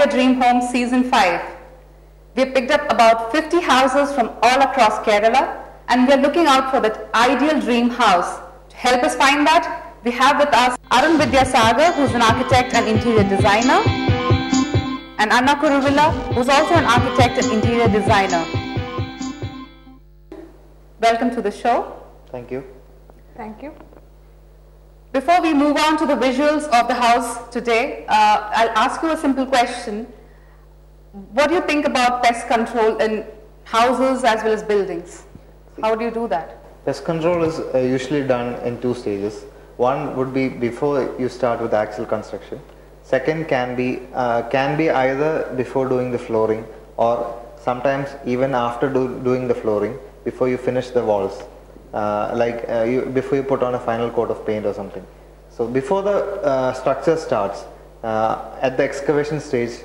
Idea Dream Home Season 5. We have picked up about 50 houses from all across Kerala, and we are looking out for that ideal dream house. To help us find that, we have with us Arun Vidyasagar, who is an architect and interior designer, and Anna Kuruvilla, who is also an architect and interior designer. Welcome to the show. Thank you. Thank you. Before we move on to the visuals of the house today, I'll ask you a simple question. What do you think about pest control in houses as well as buildings? How do you do that? Pest control is usually done in two stages. One would be before you start with actual construction. Second can be either before doing the flooring, or sometimes even after doing the flooring, before you finish the walls. Before you put on a final coat of paint or something. So before the structure starts, at the excavation stage,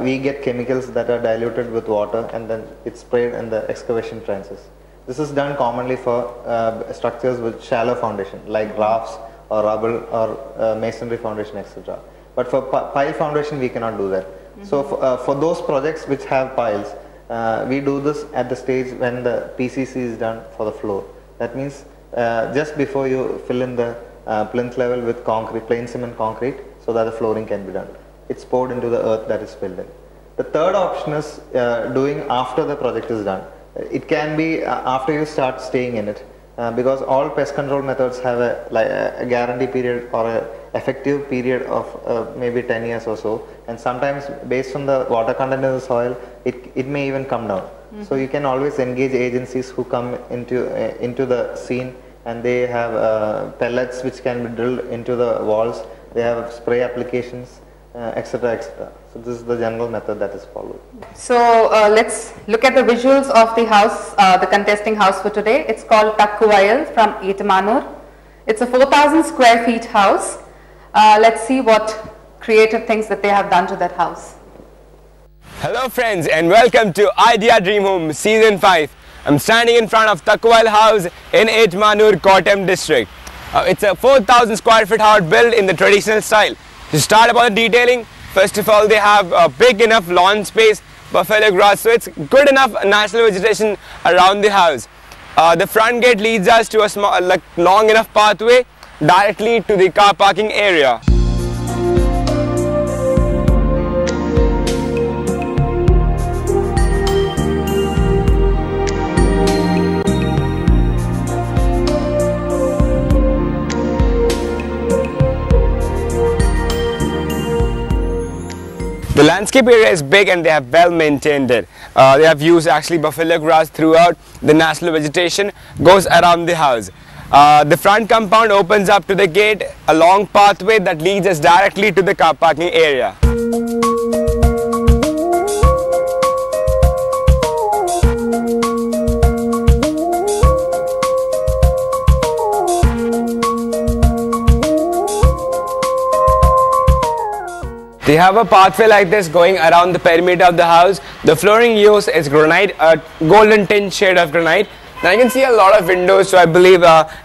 we get chemicals that are diluted with water, and then it's sprayed in the excavation trenches. This is done commonly for structures with shallow foundation, like rafts or rubble or masonry foundation, etc. But for pile foundation, we cannot do that. So for those projects which have piles, we do this at the stage when the PCC is done for the floor. That means just before you fill in the plinth level with concrete, plain cement concrete, so that the flooring can be done. It's poured into the earth that is filled in. The third option is doing after the project is done. It can be after you start staying in it, because all pest control methods have a guarantee period or a effective period of maybe 10 years or so, and sometimes based on the water content in the soil, it may even come down. So you can always engage agencies who come into the scene, and they have pellets which can be drilled into the walls. They have spray applications, etc., etc. So this is the general method that is followed. So let's look at the visuals of the house, the contesting house for today. It's called Thackuvayil from Etttumanoor. It's a 4,000 square feet house. Let's see what creative things that they have done to that house. Hello friends, and welcome to Idea Dream Home Season 5. I'm standing in front of Thackuvayil house in Etttumanoor, Kottayam district. It's a 4,000 square feet house built in the traditional style. To start about the detailing, first of all, they have a big enough lawn space, buffalo grass, so it's good enough natural vegetation around the house. The front gate leads us to a small, long enough pathway directly to the car parking area. The landscape area is big, and they have well maintained it. They have used actually buffalo grass throughout. The natural vegetation goes around the house. The front compound opens up to the gate, a long pathway that leads us directly to the car parking area. They have a pathway like this going around the perimeter of the house. The flooring used is granite, a golden tint shade of granite. Now you can see a lot of windows, so I believe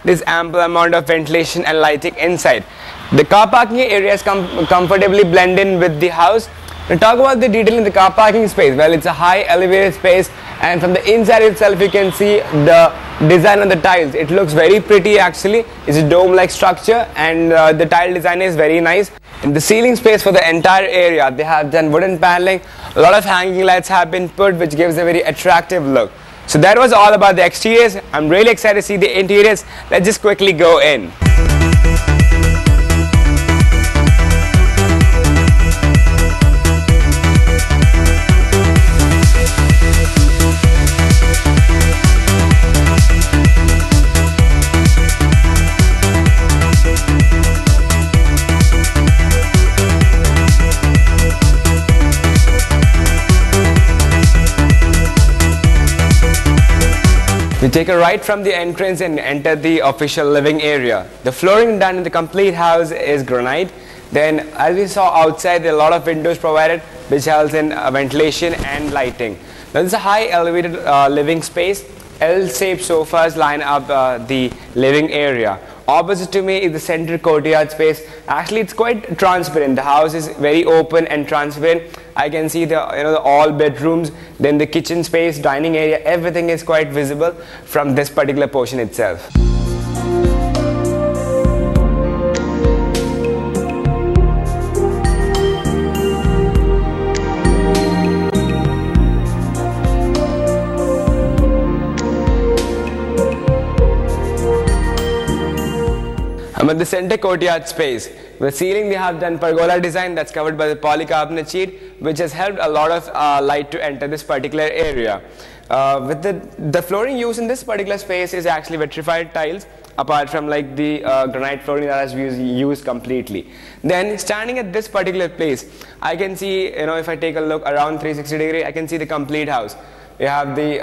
there's ample amount of ventilation and lighting inside. The car parking area is comfortably blended in with the house. Now talk about the detail in the car parking space. Well, it's a high elevated space, and from the inside itself you can see the design of the tiles. It looks very pretty actually. It's a dome-like structure, and the tile design is very nice. In the ceiling space for the entire area, they have done wooden paneling. A lot of hanging lights have been put, which gives a very attractive look. So that was all about the exteriors. I'm really excited to see the interiors. Let's just quickly go in. We take a right from the entrance and enter the official living area. The flooring done in the complete house is granite. Then, as we saw outside, there are a lot of windows provided, which helps in ventilation and lighting. Now, this is a high elevated living space. L-shaped sofas line up the living area. Opposite to me is the center courtyard space. Actually, it's quite transparent. The house is very open and transparent. I can see the the all bedrooms, then the kitchen space, dining area, everything is quite visible from this particular portion itself. I'm at the center courtyard space. The ceiling they have done pergola design that's covered by the polycarbonate sheet, which has helped a lot of light to enter this particular area. With the flooring used in this particular space is actually vitrified tiles, apart from like the granite flooring that has used completely. Then standing at this particular place, I can see, if I take a look around 360 degree, I can see the complete house. We have the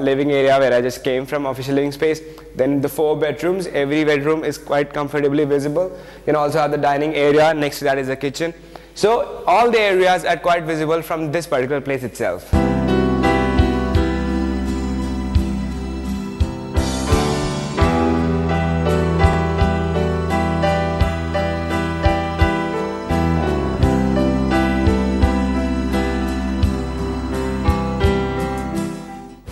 living area where I just came from, official living space. Then the 4 bedrooms, every bedroom is quite comfortably visible. You can also have the dining area, next to that is the kitchen. So all the areas are quite visible from this particular place itself.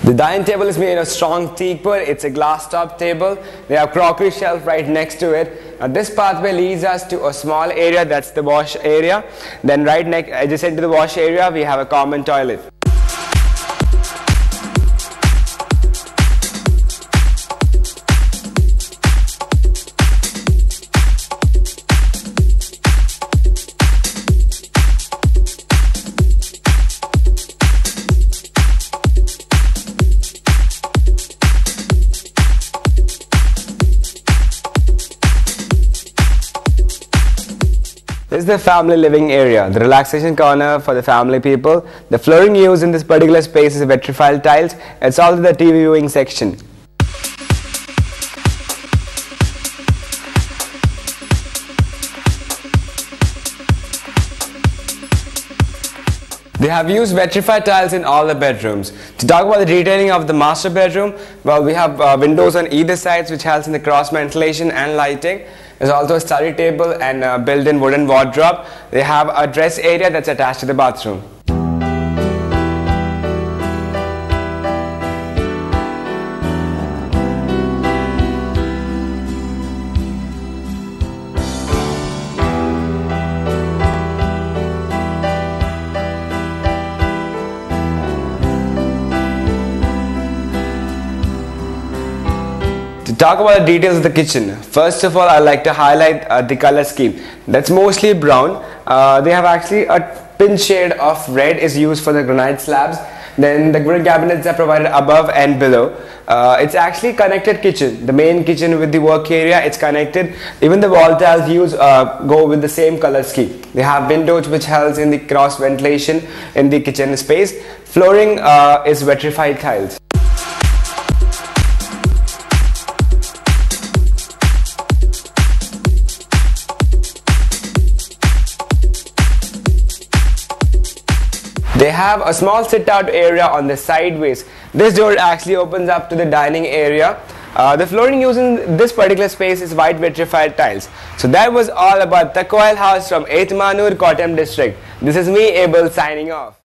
The dining table is made of strong teak wood. It's a glass top table. We have crockery shelf right next to it. Now this pathway leads us to a small area, that's the wash area. Then right next, adjacent to the wash area, we have a common toilet. This is the family living area, the relaxation corner for the family people. The flooring used in this particular space is vitrified tiles. It's also the TV viewing section. They have used vitrified tiles in all the bedrooms. To talk about the detailing of the master bedroom, well, we have windows on either sides which helps in the cross ventilation and lighting. There's also a study table and a built-in wooden wardrobe. They have a dress area that's attached to the bathroom. Talk about the details of the kitchen. First of all, I'd like to highlight the color scheme. That's mostly brown. They have actually a pin shade of red is used for the granite slabs. Then the grid cabinets are provided above and below. It's actually connected kitchen. The main kitchen with the work area, it's connected. Even the wall tiles used go with the same color scheme. They have windows which helps in the cross ventilation in the kitchen space. Flooring is vitrified tiles. They have a small sit-out area on the sideways. This door actually opens up to the dining area. The flooring used in this particular space is white vitrified tiles. So that was all about Thackuvayil house from Etttumanoor, Kottayam district. This is me, Abel, signing off.